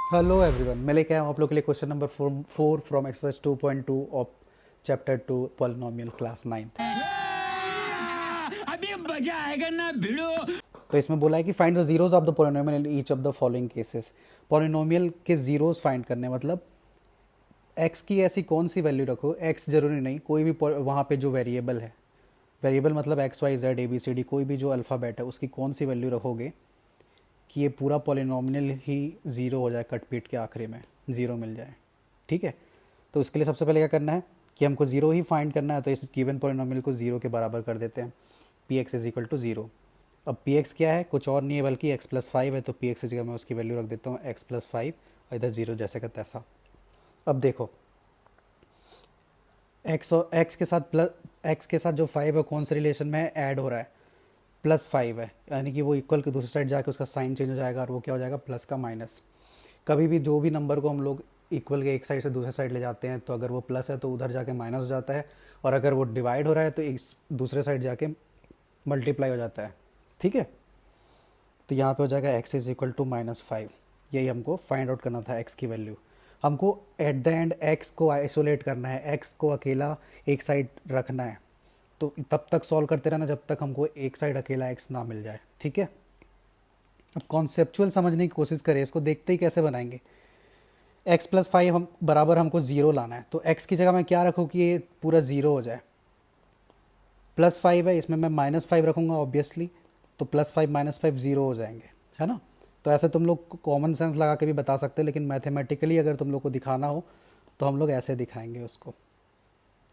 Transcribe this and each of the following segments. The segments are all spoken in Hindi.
हेलो एवरीवन, मैं लेके आया हूँ आप लोग के लिए question number 4 from exercise 2.2 of chapter 2 polynomial class 9th। अभी मजा आएगा ना भिड़ो। तो इसमें बोला है कि find the zeros of the polynomial in each of the following cases. Polynomial के जीरोज फाइंड करने मतलब एक्स की ऐसी कौन सी वैल्यू रखो, एक्स जरूरी नहीं, कोई भी वहाँ पे जो वेरिएबल है, वेरिएबल मतलब X Y Z A B C D, कोई भी जो अल्फ़ाबेट है उसकी कौन सी वैल्यू रखोगे कि ये पूरा पॉलिनोमियल ही ज़ीरो हो जाए, कट पीट के आखिरी में ज़ीरो मिल जाए। ठीक है, तो इसके लिए सबसे पहले क्या करना है कि हमको ज़ीरो ही फाइंड करना है। तो इस गिवन पॉलिनोमियल को ज़ीरो के बराबर कर देते हैं, P X is equal to zero. अब पी एक्स क्या है, कुछ और नहीं है बल्कि एक्स प्लस फाइव है। तो पी एक्स की जगह मैं उसकी वैल्यू रख देता हूँ एक्स प्लस फाइव और इधर ज़ीरो जैसे का तैसा। अब देखो एक्स और एक्स के साथ प्लस एक्स के साथ जो फाइव है कौन से रिलेशन में ऐड हो रहा है, प्लस फाइव है, यानी कि वो इक्वल के दूसरी साइड जाके उसका साइन चेंज हो जाएगा और वो क्या हो जाएगा, प्लस का माइनस। कभी भी जो भी नंबर को हम लोग इक्वल के एक साइड से दूसरे साइड ले जाते हैं तो अगर वो प्लस है तो उधर जाके माइनस हो जाता है, और अगर वो डिवाइड हो रहा है तो इस दूसरे साइड जाके मल्टीप्लाई हो जाता है। ठीक है, तो यहाँ पे हो जाएगा X is equal to minus five. यही हमको फाइंड आउट करना था एक्स की वैल्यू। हमको एट द एंड एक्स को आइसोलेट करना है, एक्स को अकेला एक साइड रखना है। तो तब तक सॉल्व करते रहना जब तक हमको एक साइड अकेला एक्स ना मिल जाए। ठीक है, अब कॉन्सेप्चुअल समझने की कोशिश करें, इसको देखते ही कैसे बनाएंगे। एक्स प्लस फाइव हम बराबर हमको ज़ीरो लाना है, तो एक्स की जगह मैं क्या रखूँ कि ये पूरा ज़ीरो हो जाए। प्लस फाइव है, इसमें मैं माइनस फाइव रखूँगा ऑब्वियसली, तो plus five minus five zero हो जाएंगे, है ना। तो ऐसे तुम लोग कॉमन सेंस लगा के भी बता सकते हैं, लेकिन मैथमेटिकली अगर तुम लोग को दिखाना हो तो हम लोग ऐसे दिखाएंगे उसको।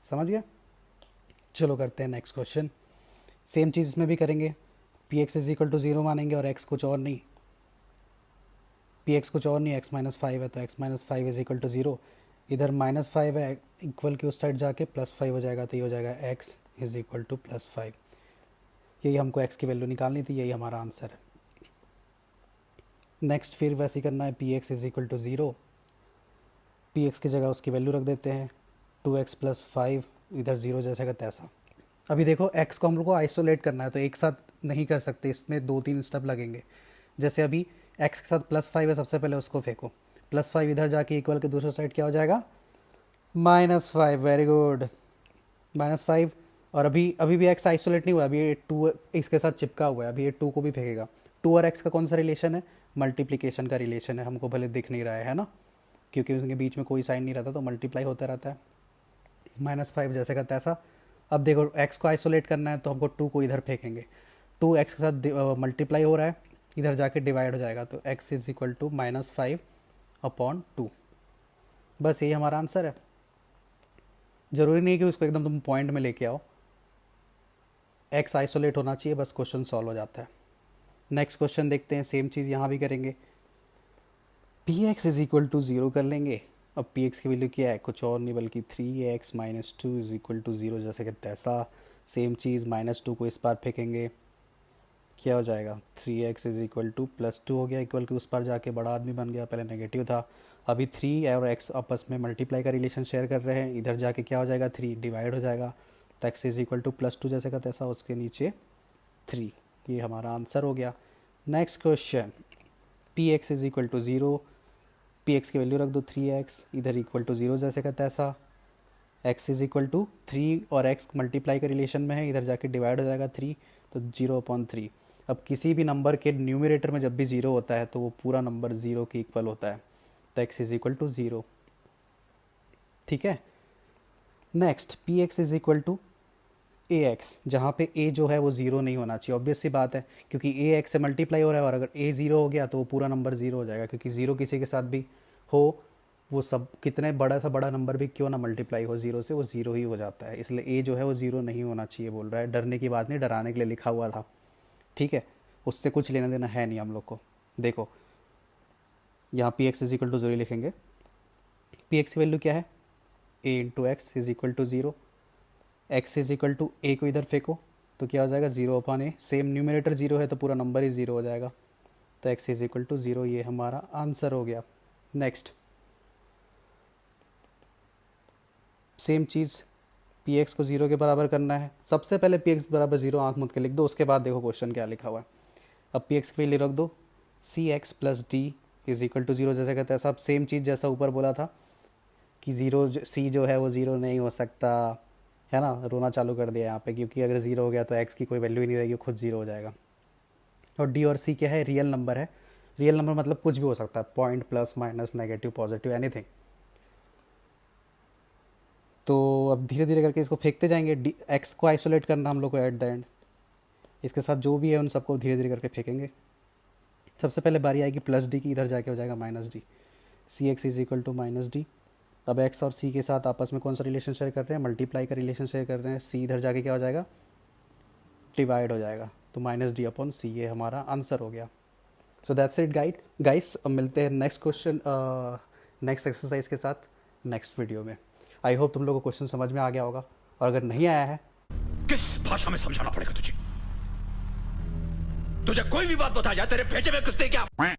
समझ गया, चलो करते हैं नेक्स्ट क्वेश्चन। सेम चीज़ इसमें भी करेंगे, P X is equal to zero मानेंगे और एक्स कुछ और नहीं, पी एक्स कुछ और नहीं, एक्स माइनस फाइव है तो X minus five is equal to zero. इधर माइनस फाइव है, इक्वल की उस साइड जाके प्लस फाइव हो जाएगा, तो ये हो जाएगा X is equal two plus five. यही हमको एक्स की वैल्यू निकालनी थी, यही हमारा आंसर है। नेक्स्ट फिर वैसे ही करना है, P X is equal to zero, P X की जगह उसकी वैल्यू रख देते हैं टू एक्स प्लस फाइव, इधर ज़ीरो जैसे का तैसा। अभी देखो एक्स को हम लोग को आइसोलेट करना है तो एक साथ नहीं कर सकते, इसमें दो तीन स्टेप लगेंगे। जैसे अभी एक्स के साथ प्लस फाइव है, सबसे पहले उसको फेंको, प्लस फाइव इधर जाके इक्वल के दूसरे साइड क्या हो जाएगा, minus five. Very good, minus five. और अभी अभी भी एक्स आइसोलेट नहीं हुआ, अभी ये टू इसके साथ चिपका हुआ है, अभी ये टू को भी फेंकेगा। टू और एक्स का कौन सा रिलेशन है, मल्टीप्लीकेशन का रिलेशन है, हमको भले दिख नहीं रहा है ना, क्योंकि उसके बीच में कोई साइन नहीं रहता तो मल्टीप्लाई होता रहता है। माइनस फाइव जैसे का तैसा। अब देखो एक्स को आइसोलेट करना है तो हमको टू को इधर फेंकेंगे, टू एक्स के साथ मल्टीप्लाई हो रहा है, इधर जाके डिवाइड हो जाएगा, तो X is equal to minus five upon two. बस यही हमारा आंसर है। ज़रूरी नहीं कि उसको एकदम तुम पॉइंट में लेके आओ, एक्स आइसोलेट होना चाहिए, बस क्वेश्चन सॉल्व हो जाता है। नेक्स्ट क्वेश्चन देखते हैं, सेम चीज़ यहाँ भी करेंगे, P X is equal to zero कर लेंगे। अब पी एक्स की वैल्यू क्या है, कुछ और नहीं बल्कि three X minus two is equal to zero जैसे कि तैसा। सेम चीज़, माइनस टू को इस पार फेंकेंगे, क्या हो जाएगा, three x is equal two plus two हो गया, इक्वल के उस पर जाके बड़ा आदमी बन गया, पहले नेगेटिव था। अभी थ्री और एक्स आपस में मल्टीप्लाई का रिलेशन शेयर कर रहे हैं, इधर जाके क्या हो जाएगा, थ्री डिवाइड हो जाएगा, तो X is equal two plus two जैसे का तैसा, उसके नीचे थ्री। ये हमारा आंसर हो गया। Next question, P X is equal to zero, P X की वैल्यू रख दो थ्री एक्स, इधर इक्वल टू ज़ीरो जैसे का तैसा, X is equal to three और एक्स मल्टीप्लाई के रिलेशन में है, इधर जाके डिवाइड हो जाएगा थ्री, तो जीरो अपॉन थ्री। अब किसी भी नंबर के न्यूमरेटर में जब भी ज़ीरो होता है तो वो पूरा नंबर ज़ीरो के इक्वल होता है, तो X is equal to zero. ठीक है, next P X is equal to A X, जहाँ पे ए जो है वो ज़ीरो नहीं होना चाहिए, ऑब्वियस सी बात है, क्योंकि ए एक्स से मल्टीप्लाई हो रहा है, और अगर ए ज़ीरो हो गया तो वो पूरा नंबर ज़ीरो हो जाएगा, क्योंकि ज़ीरो किसी के साथ भी हो, वो सब कितने बड़ा सा बड़ा नंबर भी क्यों ना मल्टीप्लाई हो ज़ीरो से, वो ज़ीरो ही हो जाता है। इसलिए ए जो है वो ज़ीरो नहीं होना चाहिए बोल रहा है, डरने की बात नहीं, डराने के लिए लिखा हुआ था। ठीक है, उससे कुछ लेना देना है नहीं हम लोग को। देखो यहाँ P X is equal to zero लिखेंगे, पी एक्स की वैल्यू क्या है, A into X is equal to zero, X is equal to A को इधर फेंको तो क्या हो जाएगा, zero upon A, same numerator zero है तो पूरा नंबर ही ज़ीरो हो जाएगा, तो X is equal to zero, ये हमारा आंसर हो गया। नेक्स्ट सेम चीज़, पी एक्स को ज़ीरो के बराबर करना है, सबसे पहले पी एक्स बराबर ज़ीरो आँख मूंद के लिख दो, उसके बाद देखो क्वेश्चन क्या लिखा हुआ है। अब पी एक्स की वैल्यू रख दो C X plus D is equal to zero जैसे कहते हैं सब सेम चीज़ जैसा ऊपर बोला था कि ज़ीरो सी जो है वो ज़ीरो नहीं हो सकता, है ना, रोना चालू कर दिया यहाँ पे, क्योंकि अगर ज़ीरो हो गया तो एक्स की कोई वैल्यू ही नहीं रहेगी, खुद ज़ीरो हो जाएगा। और डी और सी क्या है, रियल नंबर है। रियल नंबर मतलब कुछ भी हो सकता है, point, plus, minus, negative, positive, anything. तो अब धीरे धीरे करके इसको फेंकते जाएंगे, डी एक्स को आइसोलेट करना हम लोग को एट द एंड, इसके साथ जो भी है उन सबको धीरे धीरे करके फेंकेंगे। सबसे पहले बारी आएगी प्लस डी की, इधर जाके हो जाएगा minus D, C X is equal to minus D. अब एक्स और सी के साथ आपस में कौन सा रिलेशन शेयर कर रहे हैं, मल्टीप्लाई का रिलेशन शेयर कर रहे हैं, सी इधर जाके क्या हो जाएगा, डिवाइड हो जाएगा, तो माइनस डी अपॉन सी, ये हमारा आंसर हो गया। सो दैट्स इट गाइस, अब मिलते हैं नेक्स्ट क्वेश्चन नेक्स्ट एक्सरसाइज के साथ नेक्स्ट वीडियो में। आई होप तुम लोगों को क्वेश्चन समझ में आ गया होगा, और अगर नहीं आया है, किस भाषा में समझाना पड़ेगा तुझे? तुझे कोई भी बात बता जाए तेरे भेजे में कुछ नहीं क्या